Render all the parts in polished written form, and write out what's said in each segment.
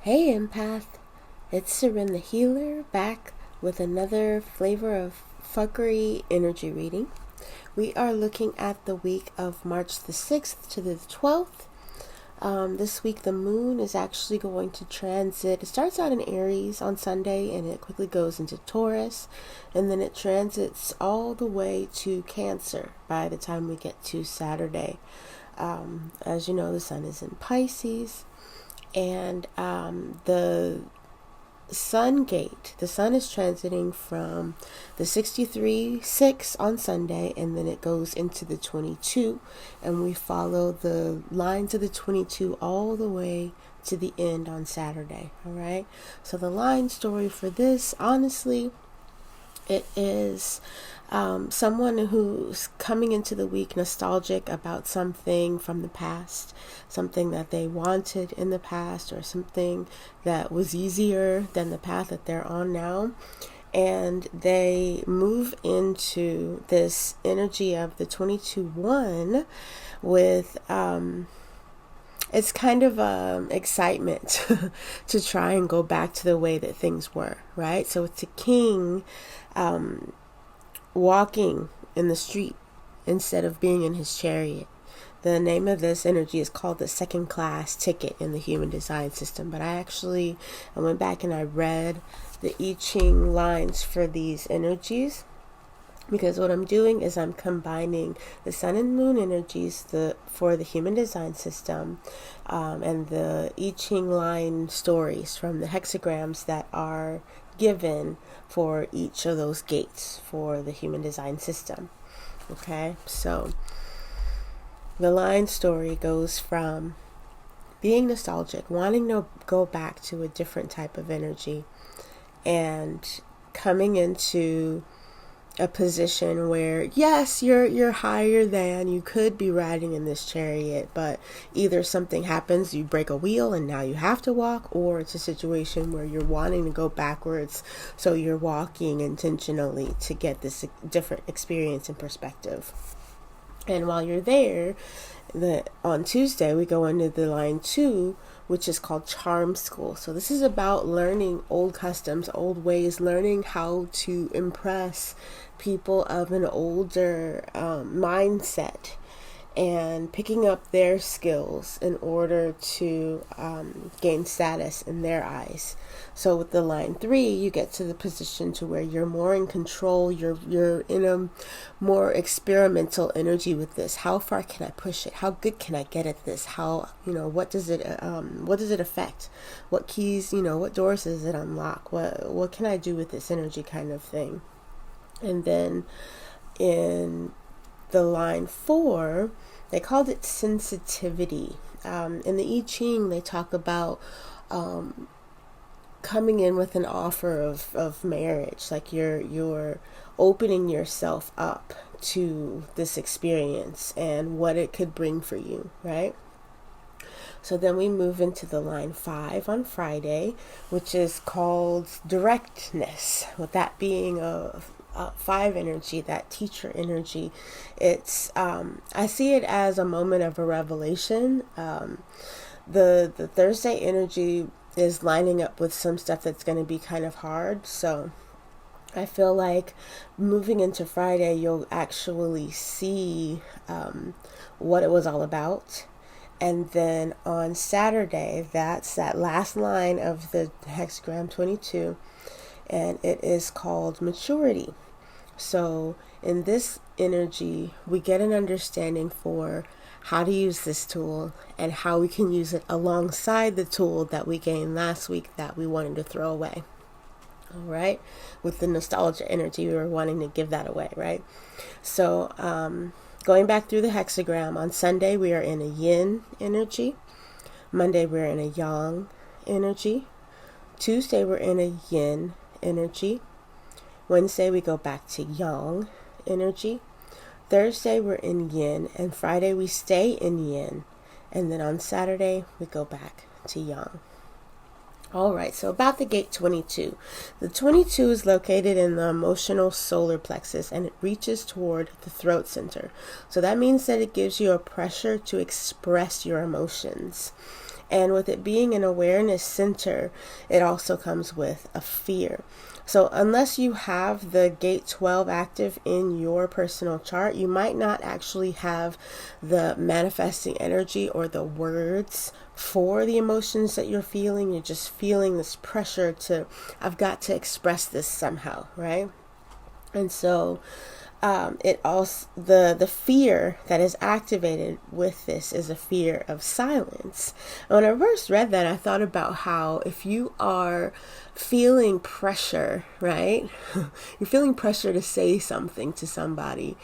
Hey empath, it's Serene the Healer back with another flavor of Fuckery energy reading. We are looking at the week of March the 6th to the 12th. This week the moon is actually going to transit. It starts out in Aries on Sunday and it quickly goes into Taurus, and then it transits all the way to Cancer by the time we get to Saturday. As you know, the sun is in Pisces. And the sun is transiting from the 63-6 on Sunday, and then it goes into the 22, and we follow the lines of the 22 all the way to the end on Saturday. All right, so the line story for this, honestly, it is someone who's coming into the week nostalgic about something from the past, something that they wanted in the past, or something that was easier than the path that they're on now. And they move into this energy of the 22-1 with it's kind of excitement to try and go back to the way that things were, right? So it's a king walking in the street instead of being in his chariot. The name of this energy is called the second class ticket in the human design system. But I went back and I read the I Ching lines for these energies, because what I'm doing is I'm combining the sun and moon energies for the human design system and the I Ching line stories from the hexagrams that are given for each of those gates for the human design system. Okay, so the line story goes from being nostalgic, wanting to go back to a different type of energy, and coming into a position where, yes, you're higher than, you could be riding in this chariot, but either something happens, you break a wheel and now you have to walk, or it's a situation where you're wanting to go backwards, so you're walking intentionally to get this different experience and perspective. And while you're there, on Tuesday we go into the line 2, which is called Charm School. So this is about learning old customs, old ways, learning how to impress people of an older mindset, and picking up their skills in order to gain status in their eyes. So with the line 3, you get to the position to where you're more in control. You're in a more experimental energy with this. How far can I push it? How good can I get at this? How, what does it affect? What keys, what doors does it unlock? What can I do with this energy, kind of thing. And then in the line 4, they called it sensitivity. In the I Ching, they talk about coming in with an offer of marriage, like you're opening yourself up to this experience and what it could bring for you, right? So then we move into the line 5 on Friday, which is called directness, with that being a 5 energy, that teacher energy. It's I see it as a moment of a revelation. The Thursday energy is lining up with some stuff that's going to be kind of hard, so I feel like moving into Friday you'll actually see what it was all about. And then on Saturday, that's that last line of the hexagram 22, and it is called maturity. So in this energy, we get an understanding for how to use this tool and how we can use it alongside the tool that we gained last week that we wanted to throw away. All right. With the nostalgia energy, we were wanting to give that away, right? So going back through the hexagram, on Sunday, we are in a yin energy. Monday, we're in a yang energy. Tuesday, we're in a yin energy. Wednesday, we go back to yang energy. Thursday, we're in yin. And Friday, we stay in yin. And then on Saturday, we go back to yang. All right, so about the gate 22. The 22 is located in the emotional solar plexus, and it reaches toward the throat center. So that means that it gives you a pressure to express your emotions. And with it being an awareness center, it also comes with a fear. So unless you have the gate 12 active in your personal chart, you might not actually have the manifesting energy or the words for the emotions that you're feeling. You're just feeling this pressure to, I've got to express this somehow, right? And so it also, the fear that is activated with this is a fear of silence. And when I first read that, I thought about how if you are feeling pressure, right? You're feeling pressure to say something to somebody,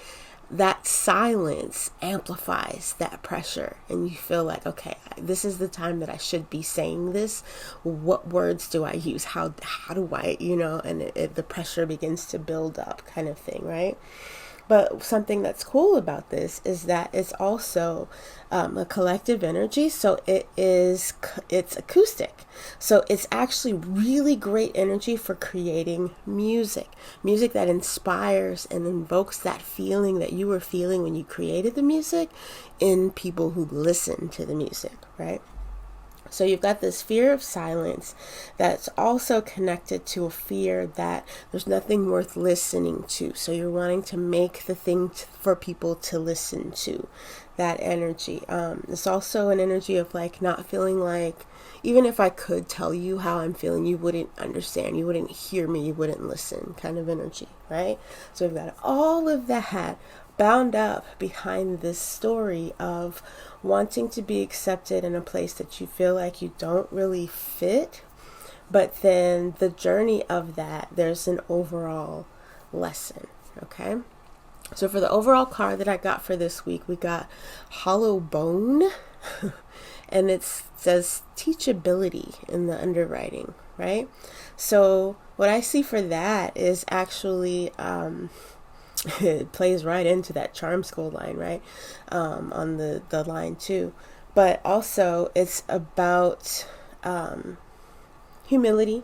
that silence amplifies that pressure, and you feel like, okay, this is the time that I should be saying this. What words do I use? How do I, and the pressure begins to build up, kind of thing, right? But something that's cool about this is that it's also a collective energy. So it's acoustic. So it's actually really great energy for creating music that inspires and invokes that feeling that you were feeling when you created the music in people who listen to the music, right? So you've got this fear of silence that's also connected to a fear that there's nothing worth listening to. So you're wanting to make the thing for people to listen to, that energy. It's also an energy of like not feeling like, even if I could tell you how I'm feeling, you wouldn't understand, you wouldn't hear me, you wouldn't listen, kind of energy, right? So we've got all of that bound up behind this story of wanting to be accepted in a place that you feel like you don't really fit. But then the journey of that, there's an overall lesson, okay? So for the overall card that I got for this week, we got Hollow Bone. And it says teachability in the underwriting, right? So what I see for that is actually, it plays right into that charm school line, right? On the line too. But also it's about humility,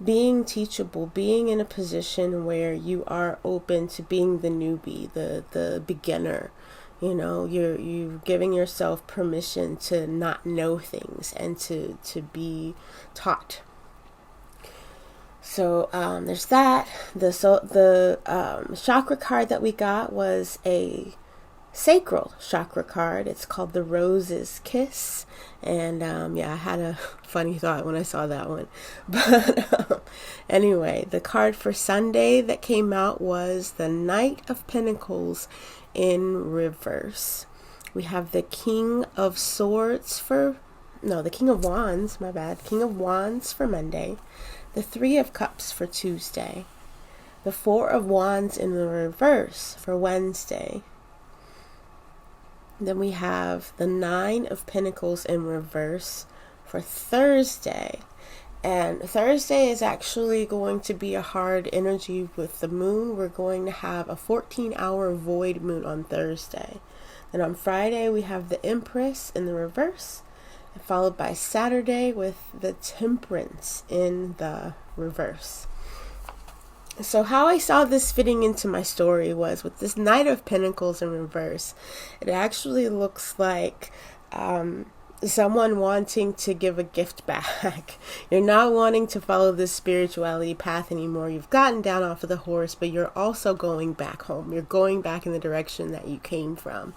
being teachable, being in a position where you are open to being the newbie, the beginner. You're giving yourself permission to not know things and to be taught. So there's that. The chakra card that we got was a sacral chakra card. It's called the Rose's Kiss. And I had a funny thought when I saw that one. But anyway, the card for Sunday that came out was the Knight of Pentacles in reverse. We have the King of Wands, my bad. King of Wands for Monday. The Three of Cups for Tuesday. The Four of Wands in the reverse for Wednesday. Then we have the Nine of Pentacles in reverse for Thursday. And Thursday is actually going to be a hard energy with the moon. We're going to have a 14-hour void moon on Thursday. And on Friday, we have the Empress in the reverse, followed by Saturday with the Temperance in the reverse. So how I saw this fitting into my story was with this Knight of Pentacles in reverse. It actually looks like someone wanting to give a gift back. You're not wanting to follow this spirituality path anymore. You've gotten down off of the horse, but you're also going back home. You're going back in the direction that you came from.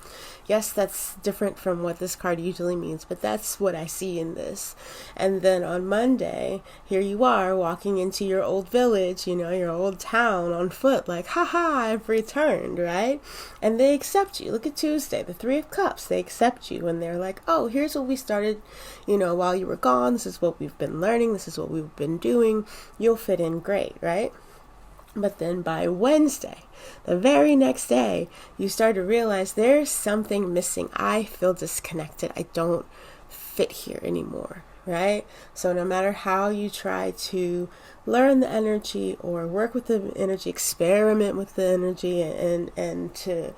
Yes, that's different from what this card usually means, but that's what I see in this. And then on Monday, here you are walking into your old village, your old town on foot, like, haha, I've returned, right? And they accept you. Look at Tuesday, the Three of Cups. They accept you and they're like, oh, here's what we started, while you were gone. This is what we've been learning. This is what we've been doing. You'll fit in great, right? But then by Wednesday, the very next day, you start to realize there's something missing. I feel disconnected. I don't fit here anymore, right? So no matter how you try to learn the energy or work with the energy, experiment with the energy and to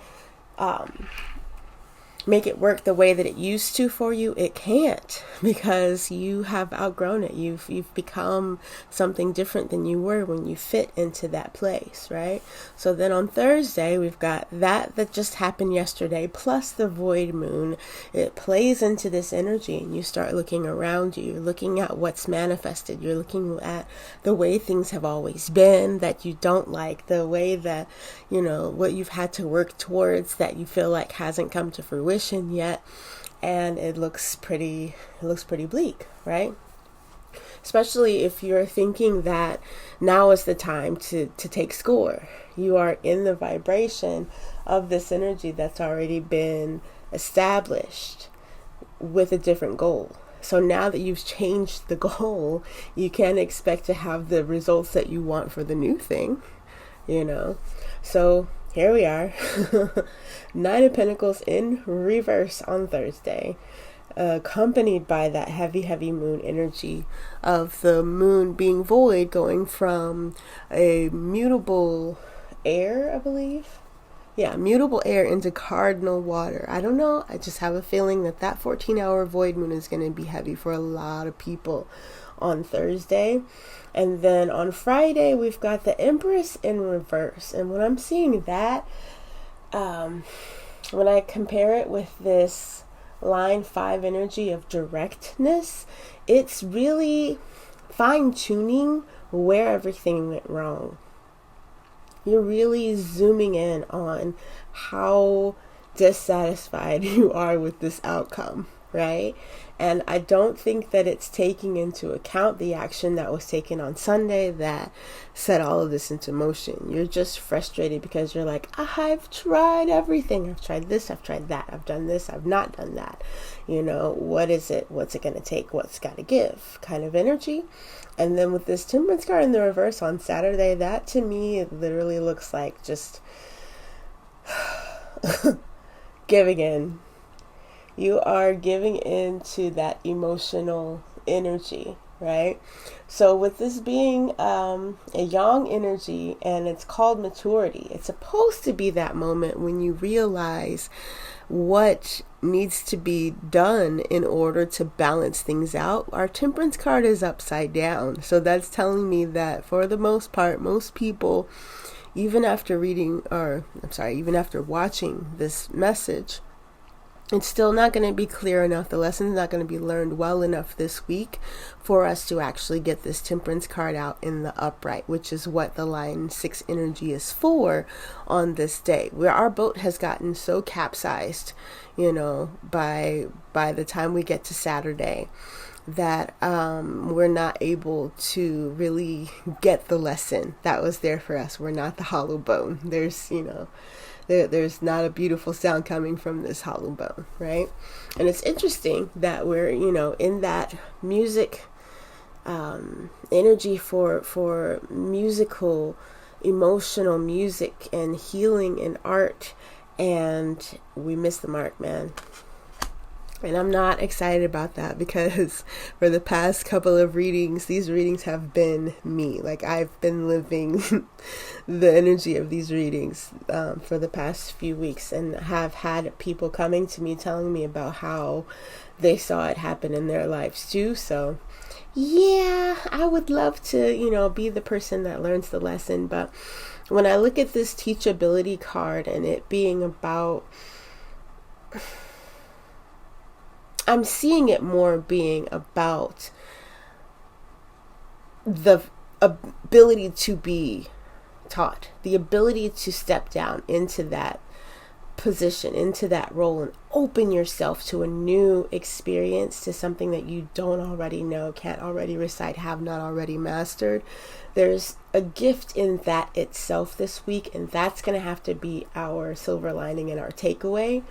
make it work the way that it used to for you, it can't, because you have outgrown it. You've become something different than you were when you fit into that place, right? So then on Thursday, we've got that just happened yesterday, plus the void moon. It plays into this energy, and you start looking around you. You're looking at what's manifested. You're looking at the way things have always been that you don't like, the way that, what you've had to work towards that you feel like hasn't come to fruition yet, and it looks pretty bleak, right? Especially if you're thinking that now is the time to take score. You are in the vibration of this energy that's already been established with a different goal. So now that you've changed the goal, you can't expect to have the results that you want for the new thing, So here we are. Nine of Pentacles in reverse on Thursday, accompanied by that heavy moon energy of the moon being void, going from a mutable air, I believe. Yeah, mutable air into cardinal water. I don't know. I just have a feeling that 14-hour void moon is going to be heavy for a lot of people on Thursday. And then on Friday, we've got the Empress in reverse. And when I'm seeing that, when I compare it with this line 5 energy of directness, it's really fine-tuning where everything went wrong. You're really zooming in on how dissatisfied you are with this outcome, right? And I don't think that it's taking into account the action that was taken on Sunday that set all of this into motion. You're just frustrated because you're like, I've tried everything. I've tried this, I've tried that, I've done this, I've not done that. What is it? What's it going to take? What's got to give? Kind of energy. And then with this Temperance card in the reverse on Saturday, that to me, it literally looks like just giving in. You are giving into that emotional energy, right? So with this being a yang energy, and it's called maturity, it's supposed to be that moment when you realize what needs to be done in order to balance things out. Our Temperance card is upside down. So that's telling me that for the most part, most people, even after watching this message, it's still not going to be clear enough. The lesson's not going to be learned well enough this week for us to actually get this Temperance card out in the upright, which is what the line 6 energy is for on this day, where our boat has gotten so capsized, by the time we get to Saturday, that we're not able to really get the lesson that was there for us. We're not the hollow bone. There's not a beautiful sound coming from this hollow bone, right? And it's interesting that we're, in that music energy for musical, emotional music and healing and art, and we miss the mark, man. And I'm not excited about that, because for the past couple of readings, these readings have been me. Like, I've been living the energy of these readings for the past few weeks, and have had people coming to me telling me about how they saw it happen in their lives too. So yeah, I would love to, be the person that learns the lesson. But when I look at this teachability card and it being about, I'm seeing it more being about the ability to be taught, the ability to step down into that position, into that role, and open yourself to a new experience, to something that you don't already know, can't already recite, have not already mastered. There's a gift in that itself this week, and that's going to have to be our silver lining and our takeaway,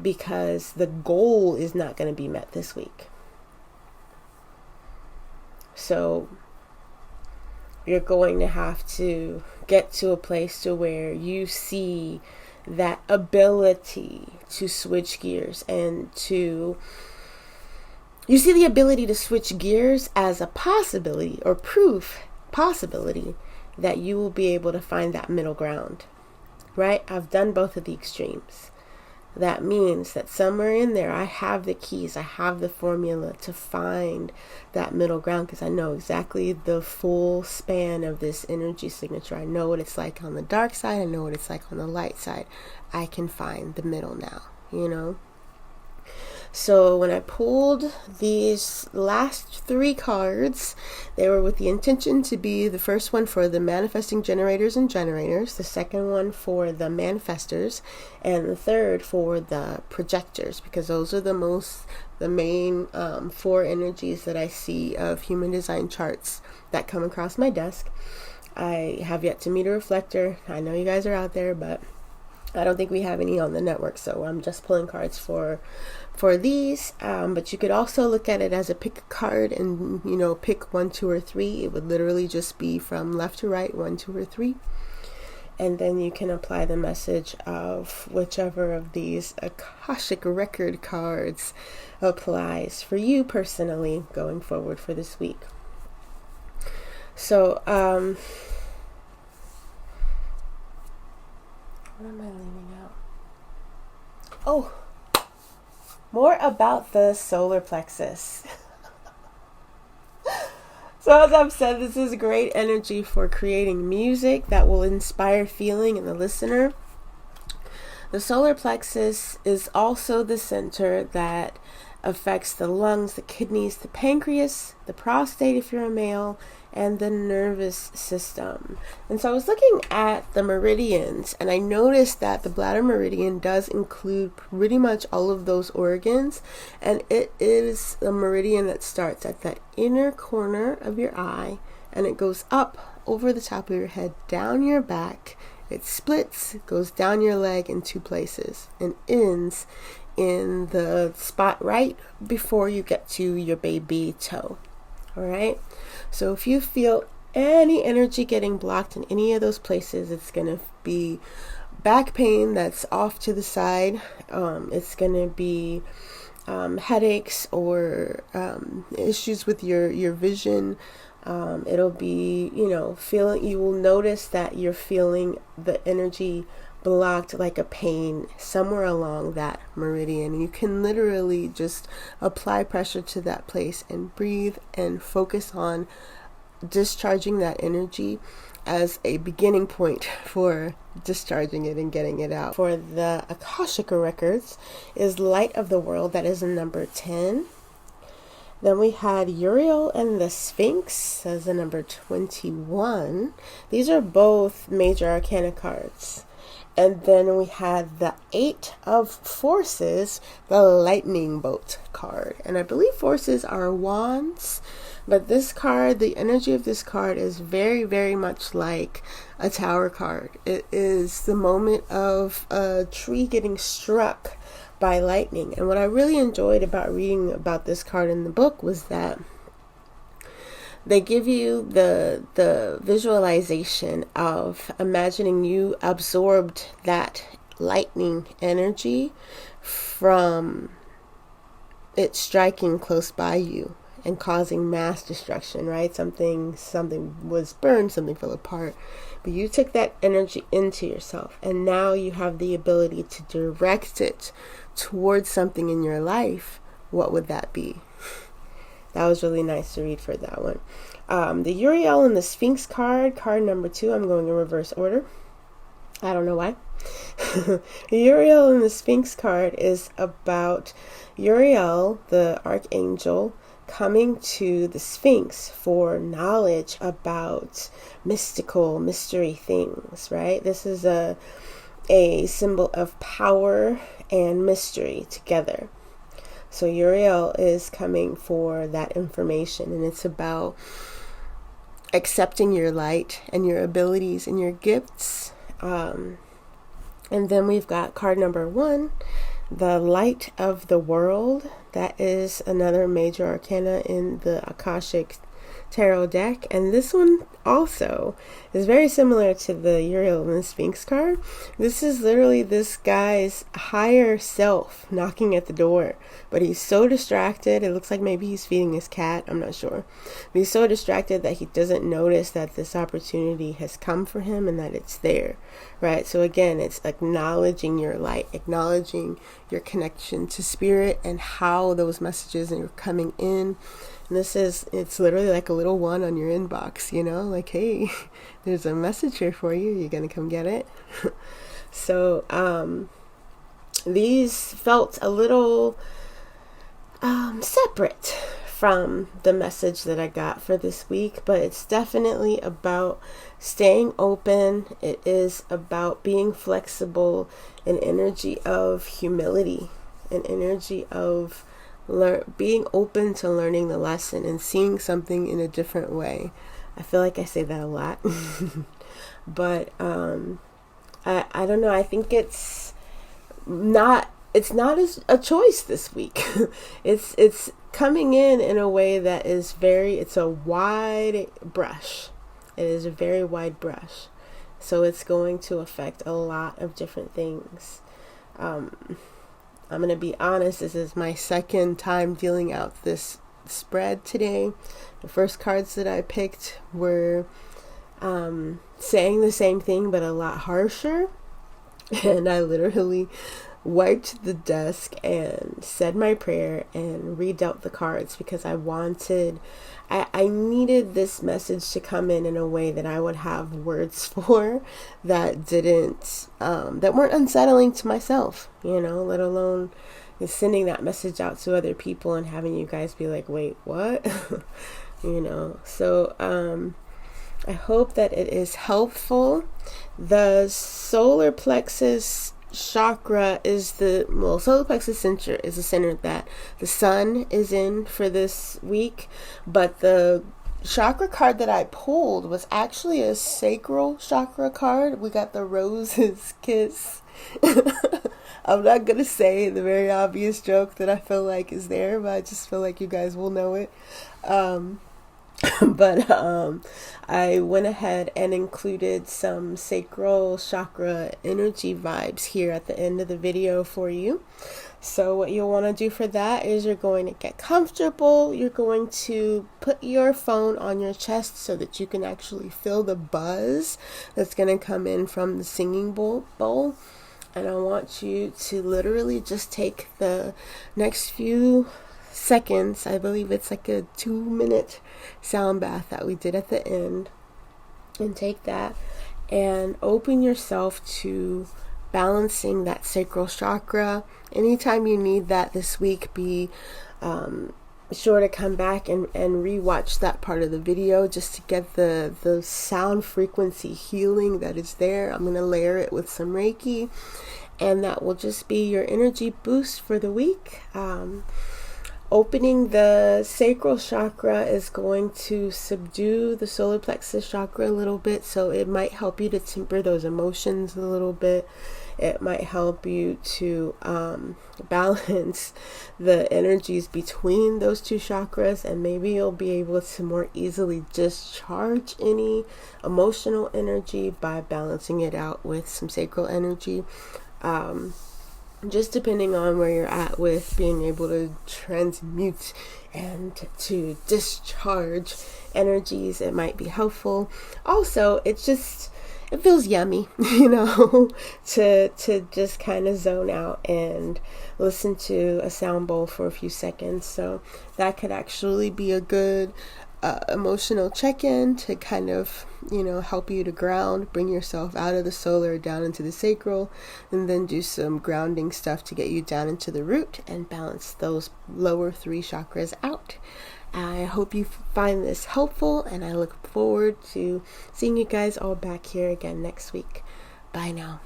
because the goal is not going to be met this week. So you're going to have to get to a place to where you see that ability to switch gears, and you see the ability to switch gears as a possibility, or possibility that you will be able to find that middle ground, right? I've done both of the extremes. that means that somewhere in there I have the keys, I have the formula to find that middle ground, because I know exactly the full span of this energy signature. I know what it's like on the dark side, I know what it's like on the light side. I can find the middle now, you know. So when I pulled these last 3 cards, they were with the intention to be the first one for the manifesting generators and generators, the second one for the manifestors, and the third for the projectors, because those are the main 4 energies that I see of human design charts that come across my desk. I have yet to meet a reflector. I know you guys are out there, but I don't think we have any on the network, so I'm just pulling cards for these. But you could also look at it as a pick a card and, you know, pick 1, 2, or 3. It would literally just be from left to right, 1, 2, or 3. And then you can apply the message of whichever of these Akashic record cards applies for you personally going forward for this week. So, what am I leaving out? Oh, more about the solar plexus. So as I've said, this is great energy for creating music that will inspire feeling in the listener. The solar plexus is also the center that affects the lungs, the kidneys, the pancreas, the prostate if you're a male, and the nervous system. And so I was looking at the meridians, and I noticed that the bladder meridian does include pretty much all of those organs, and it is the meridian that starts at that inner corner of your eye, and it goes up over the top of your head, down your back. It splits, goes down your leg in 2 places, and ends in the spot right before you get to your baby toe. All right. So if you feel any energy getting blocked in any of those places, it's going to be back pain that's off to the side. It's going to be headaches or issues with your vision. It'll be, you know, you will notice that you're feeling the energy blocked like a pain somewhere along that meridian. You can literally just apply pressure to that place and breathe and focus on discharging that energy as a beginning point for discharging it and getting it out. For the Akashic records is Light of the World, that is number 10. Then we had Uriel and the Sphinx as the number 21. These are both major arcana cards. And then we had the 8 of Forces, the Lightning Bolt card. And I believe Forces are wands, but this card, the energy of this card is very, very much like a Tower card. It is the moment of a tree getting struck by lightning. And what I really enjoyed about reading about this card in the book was that they give you the visualization of imagining you absorbed that lightning energy from it striking close by you and causing mass destruction, right? Something was burned, something fell apart. But you took that energy into yourself, and now you have the ability to direct it towards something in your life. What would that be? That was really nice to read for that one. The Uriel and the Sphinx card number 2, I'm going in reverse order. I don't know why. The Uriel and the Sphinx card is about Uriel, the archangel, coming to the Sphinx for knowledge about mystery things, right? This is a symbol of power and mystery together. So Uriel is coming for that information, and it's about accepting your light and your abilities and your gifts. And then we've got card number 1, the Light of the World. That is another major arcana in the Akashic tarot deck, and this one also is very similar to the Uriel and the Sphinx card. This is literally this guy's higher self knocking at the door, but he's so distracted. It looks like maybe he's feeding his cat, I'm not sure, but he's so distracted that he doesn't notice that this opportunity has come for him and that it's there, right? So again, it's acknowledging your light, acknowledging your connection to spirit and how those messages are coming in. And it's literally like a little one on your inbox, like, hey, there's a message here for you. You're going to come get it. So these felt a little separate from the message that I got for this week, but it's definitely about staying open. It is about being flexible, an energy of humility, an energy of being open to learning the lesson and seeing something in a different way. I feel like I say that a lot. But I don't know. I think it's not as a choice this week. It's coming in a way that is it's a wide brush. It is a very wide brush. So it's going to affect a lot of different things. I'm going to be honest, this is my second time dealing out this spread today. The first cards that I picked were saying the same thing but a lot harsher. And I literally wiped the desk and said my prayer and redealt the cards because I needed this message to come in a way that I would have words for that that weren't unsettling to myself, let alone sending that message out to other people and having you guys be like, wait, what? So I hope that it is helpful. The solar plexus chakra is solar plexus center is the center that the sun is in for this week, but the chakra card that I pulled was actually a sacral chakra card. We got the rose's kiss. I'm not gonna say the very obvious joke that I feel like is there, but I just feel like you guys will know it. But I went ahead and included some sacral chakra energy vibes here at the end of the video for you. So what you'll want to do for that is you're going to get comfortable. You're going to put your phone on your chest so that you can actually feel the buzz that's going to come in from the singing bowl. And I want you to literally just take the next few seconds. I believe it's like a 2-minute sound bath that we did at the end, and take that and open yourself to balancing that sacral chakra. Anytime you need that this week, be sure to come back and rewatch that part of the video just to get the sound frequency healing that is there. I'm going to layer it with some Reiki, and that will just be your energy boost for the week. Opening the sacral chakra is going to subdue the solar plexus chakra a little bit, so it might help you to temper those emotions a little bit. It might help you to balance the energies between those two chakras, and maybe you'll be able to more easily discharge any emotional energy by balancing it out with some sacral energy. Just depending on where you're at with being able to transmute and to discharge energies, it might be helpful. Also, it feels yummy, to just kind of zone out and listen to a sound bowl for a few seconds. So that could actually be a good emotional check-in to kind of, help you to ground, bring yourself out of the solar down into the sacral, and then do some grounding stuff to get you down into the root and balance those lower 3 chakras out. I hope you find this helpful, and I look forward to seeing you guys all back here again next week. Bye now.